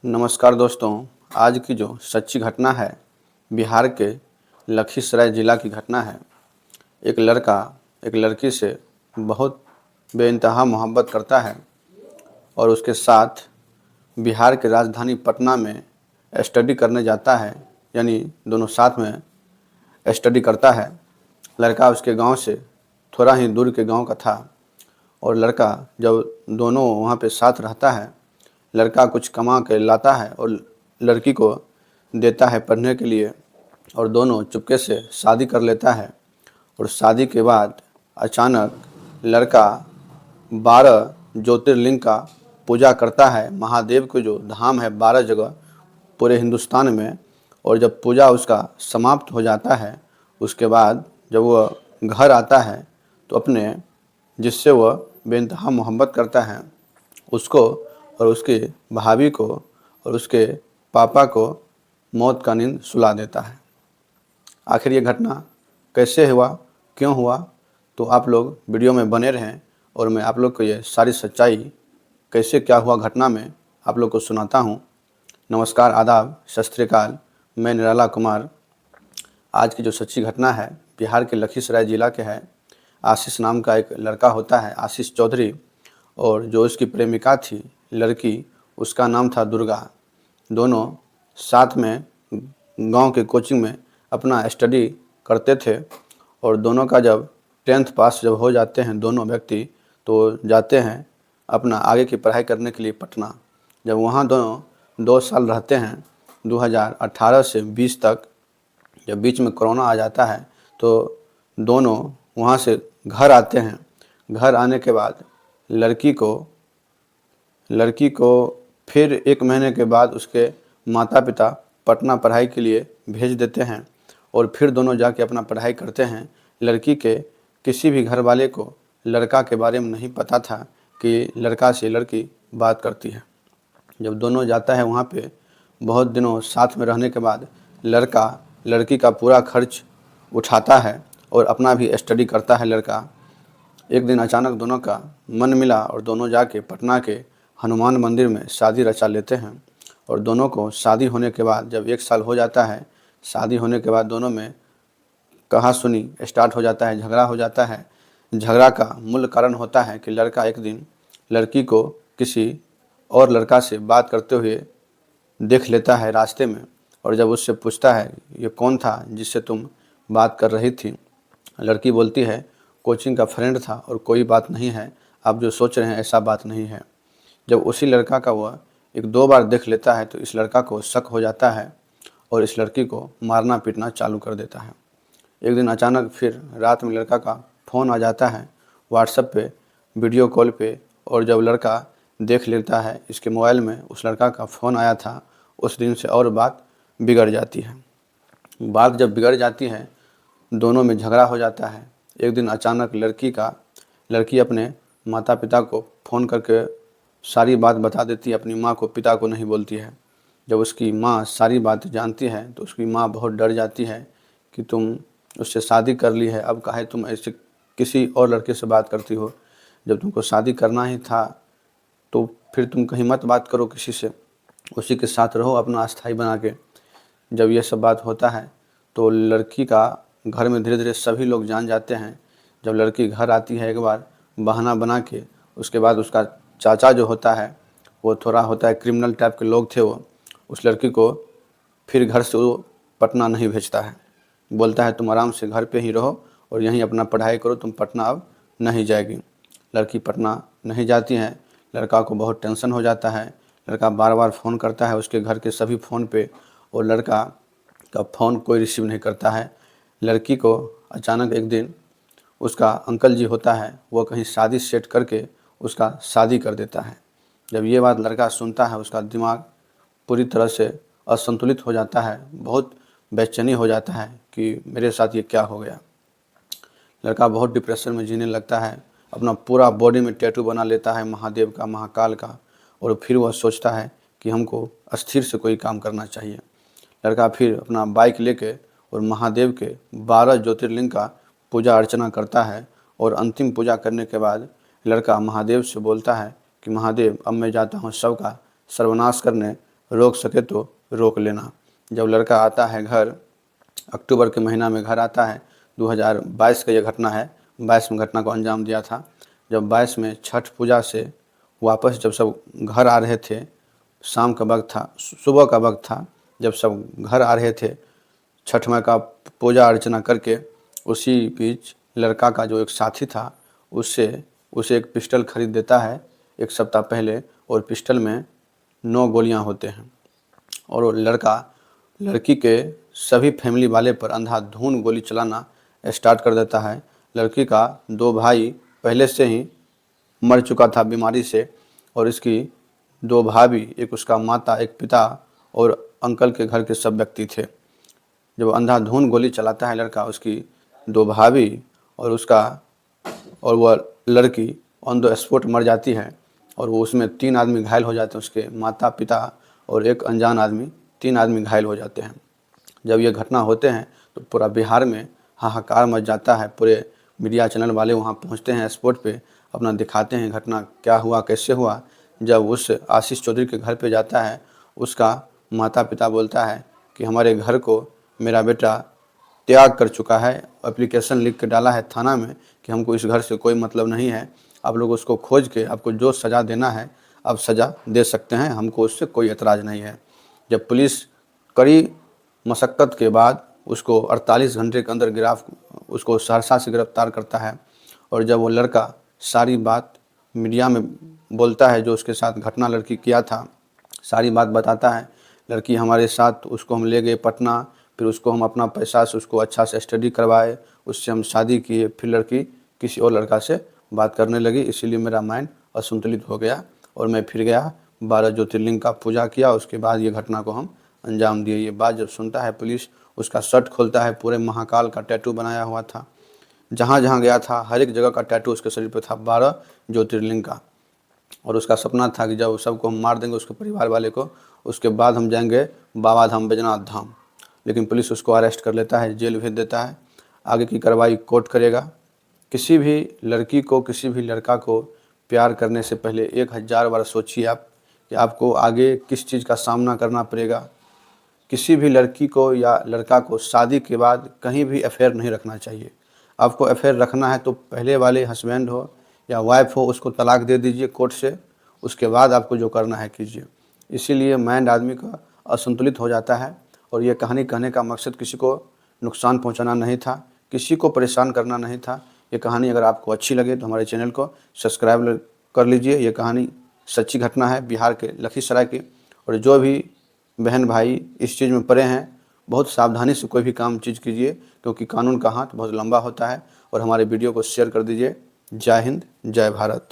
नमस्कार दोस्तों। आज की जो सच्ची घटना है बिहार के लखीसराय ज़िला की घटना है। एक लड़का एक लड़की से बहुत बेइंतहा मोहब्बत करता है और उसके साथ बिहार के राजधानी पटना में स्टडी करने जाता है, यानी दोनों साथ में स्टडी करता है। लड़का उसके गांव से थोड़ा ही दूर के गांव का था और लड़का जब दोनों वहां पे साथ रहता है, लड़का कुछ कमा के लाता है और लड़की को देता है पढ़ने के लिए और दोनों चुपके से शादी कर लेता है। और शादी के बाद अचानक लड़का 12 ज्योतिर्लिंग का पूजा करता है। महादेव के जो धाम है 12 जगह पूरे हिंदुस्तान में, और जब पूजा उसका समाप्त हो जाता है उसके बाद जब वह घर आता है तो अपने जिससे वह बेइंतहा मोहब्बत करता है उसको और उसके भाभी को और उसके पापा को मौत का नींद सुला देता है। आखिर ये घटना कैसे हुआ, क्यों हुआ, तो आप लोग वीडियो में बने रहें और मैं आप लोग को ये सारी सच्चाई कैसे क्या हुआ घटना में आप लोग को सुनाता हूँ। नमस्कार, आदाब, सत श्री अकाल। मैं निराला कुमार। आज की जो सच्ची घटना है बिहार के लखीसराय ज़िला के है। आशीष नाम का एक लड़का होता है, आशीष चौधरी, और जो उसकी प्रेमिका थी लड़की, उसका नाम था दुर्गा। दोनों साथ में गांव के कोचिंग में अपना स्टडी करते थे और दोनों का जब 10th पास जब हो जाते हैं दोनों व्यक्ति तो जाते हैं अपना आगे की पढ़ाई करने के लिए पटना। जब वहाँ दोनों 2 साल रहते हैं 2018 से 20 तक, जब बीच में कोरोना आ जाता है तो दोनों वहाँ से घर आते हैं। घर आने के बाद लड़की को फिर 1 महीने के बाद उसके माता पिता पटना पढ़ाई के लिए भेज देते हैं और फिर दोनों जाके अपना पढ़ाई करते हैं। लड़की के किसी भी घर वाले को लड़का के बारे में नहीं पता था कि लड़का से लड़की बात करती है। जब दोनों जाता है वहाँ पे, बहुत दिनों साथ में रहने के बाद लड़का लड़की का पूरा खर्च उठाता है और अपना भी स्टडी करता है लड़का। एक दिन अचानक दोनों का मन मिला और दोनों जाके पटना के हनुमान मंदिर में शादी रचा लेते हैं। और दोनों को शादी होने के बाद जब 1 साल हो जाता है, शादी होने के बाद दोनों में कहा सुनी स्टार्ट हो जाता है, झगड़ा हो जाता है। झगड़ा का मूल कारण होता है कि लड़का एक दिन लड़की को किसी और लड़का से बात करते हुए देख लेता है रास्ते में, और जब उससे पूछता है ये कौन था जिससे तुम बात कर रही थी, लड़की बोलती है कोचिंग का फ्रेंड था और कोई बात नहीं है, आप जो सोच रहे हैं ऐसा बात नहीं है। जब उसी लड़का का वह 1-2 बार देख लेता है तो इस लड़का को शक हो जाता है और इस लड़की को मारना पीटना चालू कर देता है। एक दिन अचानक फिर रात में लड़का का फ़ोन आ जाता है व्हाट्सएप पे, वीडियो कॉल पे, और जब लड़का देख लेता है इसके मोबाइल में उस लड़का का फ़ोन आया था, उस दिन से और बात बिगड़ जाती है। बात जब बिगड़ जाती है दोनों में झगड़ा हो जाता है। एक दिन अचानक लड़की अपने माता पिता को फ़ोन करके सारी बात बता देती है, अपनी माँ को, पिता को नहीं बोलती है। जब उसकी माँ सारी बात जानती है तो उसकी माँ बहुत डर जाती है कि तुम उससे शादी कर ली है, अब काहे तुम ऐसे किसी और लड़के से बात करती हो, जब तुमको शादी करना ही था तो फिर तुम कहीं मत बात करो किसी से, उसी के साथ रहो अपना अस्थाई बना के। जब ये सब बात होता है तो लड़की का घर में धीरे धीरे सभी लोग जान जाते हैं। जब लड़की घर आती है एक बार बहाना बना के, उसके बाद उसका चाचा जो होता है वो थोड़ा होता है क्रिमिनल टाइप के लोग थे, वो उस लड़की को फिर घर से वो पटना नहीं भेजता है। बोलता है तुम आराम से घर पे ही रहो और यहीं अपना पढ़ाई करो, तुम पटना अब नहीं जाएगी। लड़की पटना नहीं जाती है। लड़का को बहुत टेंशन हो जाता है। लड़का बार बार फ़ोन करता है उसके घर के सभी फ़ोन पे और लड़का का फ़ोन कोई रिसीव नहीं करता है। लड़की को अचानक एक दिन उसका अंकल जी होता है वो कहीं शादी सेट करके उसका शादी कर देता है। जब ये बात लड़का सुनता है उसका दिमाग पूरी तरह से असंतुलित हो जाता है, बहुत बेचैनी हो जाता है कि मेरे साथ ये क्या हो गया। लड़का बहुत डिप्रेशन में जीने लगता है, अपना पूरा बॉडी में टैटू बना लेता है महादेव का, महाकाल का, और फिर वह सोचता है कि हमको अस्थिर से कोई काम करना चाहिए। लड़का फिर अपना बाइक लेके और महादेव के 12 ज्योतिर्लिंग का पूजा अर्चना करता है और अंतिम पूजा करने के बाद लड़का महादेव से बोलता है कि महादेव अब मैं जाता हूँ सबका सर्वनाश करने, रोक सके तो रोक लेना। जब लड़का आता है घर, अक्टूबर के महीना में घर आता है, 2022 का ये घटना है, 22 में घटना को अंजाम दिया था। जब 22 में छठ पूजा से वापस जब सब घर आ रहे थे, शाम का वक्त था, सुबह का वक्त था, जब सब घर आ रहे थे छठ माँ का पूजा अर्चना करके, उसी बीच लड़का का जो एक साथी था उससे उसे एक पिस्टल खरीद देता है 1 सप्ताह पहले, और पिस्टल में 9 गोलियां होते हैं। और वो लड़का लड़की के सभी फैमिली वाले पर अंधाधुंध गोली चलाना स्टार्ट कर देता है। लड़की का 2 भाई पहले से ही मर चुका था बीमारी से, और इसकी 2 भाभी, एक उसका माता, एक पिता और अंकल के घर के सब व्यक्ति थे। जब अंधाधुंध गोली चलाता है लड़का, उसकी 2 भाभी और वह लड़की ऑन द स्पॉट मर जाती है, और वो उसमें 3 आदमी घायल हो जाते हैं, उसके माता पिता और एक अनजान आदमी, 3 आदमी घायल हो जाते हैं। जब ये घटना होते हैं तो पूरा बिहार में हाहाकार मच जाता है। पूरे मीडिया चैनल वाले वहाँ पहुँचते हैं स्पॉट पे, अपना दिखाते हैं घटना क्या हुआ, कैसे हुआ। जब उस आशीष चौधरी के घर पे जाता है, उसका माता पिता बोलता है कि हमारे घर को मेरा बेटा त्याग कर चुका है, एप्लीकेशन लिख के डाला है थाना में कि हमको इस घर से कोई मतलब नहीं है, आप लोग उसको खोज के आपको जो सज़ा देना है आप सज़ा दे सकते हैं, हमको उससे कोई एतराज़ नहीं है। जब पुलिस कड़ी मशक्क़त के बाद उसको 48 घंटे के अंदर उसको सहरसा से गिरफ्तार करता है, और जब वो लड़का सारी बात मीडिया में बोलता है, जो उसके साथ घटना लड़की किया था, सारी बात बताता है। लड़की हमारे साथ, उसको हम ले गए पटना, फिर उसको हम अपना पैसा से उसको अच्छा से स्टडी करवाए, उससे हम शादी किए, फिर लड़की किसी और लड़का से बात करने लगी, इसीलिए मेरा माइंड असंतुलित हो गया और मैं फिर गया 12 ज्योतिर्लिंग का पूजा किया। उसके बाद ये घटना को हम अंजाम दिए। ये बात जब सुनता है पुलिस, उसका शर्ट खोलता है, पूरे महाकाल का टैटू बनाया हुआ था, जहाँ जहाँ गया था हर एक जगह का टैटू उसके शरीर पर था, 12 ज्योतिर्लिंग का। और उसका सपना था कि जब सबको हम मार देंगे, उसके परिवार वाले को, उसके बाद हम जाएंगे बाबा धाम, बैजनाथ धाम। लेकिन पुलिस उसको अरेस्ट कर लेता है, जेल भेज देता है। आगे की कार्रवाई कोर्ट करेगा। किसी भी लड़की को, किसी भी लड़का को प्यार करने से पहले 1000 बार सोचिए आप कि आपको आगे किस चीज़ का सामना करना पड़ेगा। किसी भी लड़की को या लड़का को शादी के बाद कहीं भी अफेयर नहीं रखना चाहिए। आपको अफेयर रखना है तो पहले वाले हस्बैंड हो या वाइफ हो, उसको तलाक दे दीजिए कोर्ट से, उसके बाद आपको जो करना है कीजिए। इसीलिए माइंड आदमी का असंतुलित हो जाता है। और ये कहानी कहने का मकसद किसी को नुकसान पहुंचाना नहीं था, किसी को परेशान करना नहीं था। ये कहानी अगर आपको अच्छी लगे तो हमारे चैनल को सब्सक्राइब कर लीजिए। ये कहानी सच्ची घटना है बिहार के लखीसराय की। और जो भी बहन भाई इस चीज़ में पड़े हैं, बहुत सावधानी से कोई भी काम चीज़ कीजिए, क्योंकि कानून का हाथ बहुत लंबा होता है। और हमारे वीडियो को शेयर कर दीजिए। जय हिंद, जय भारत।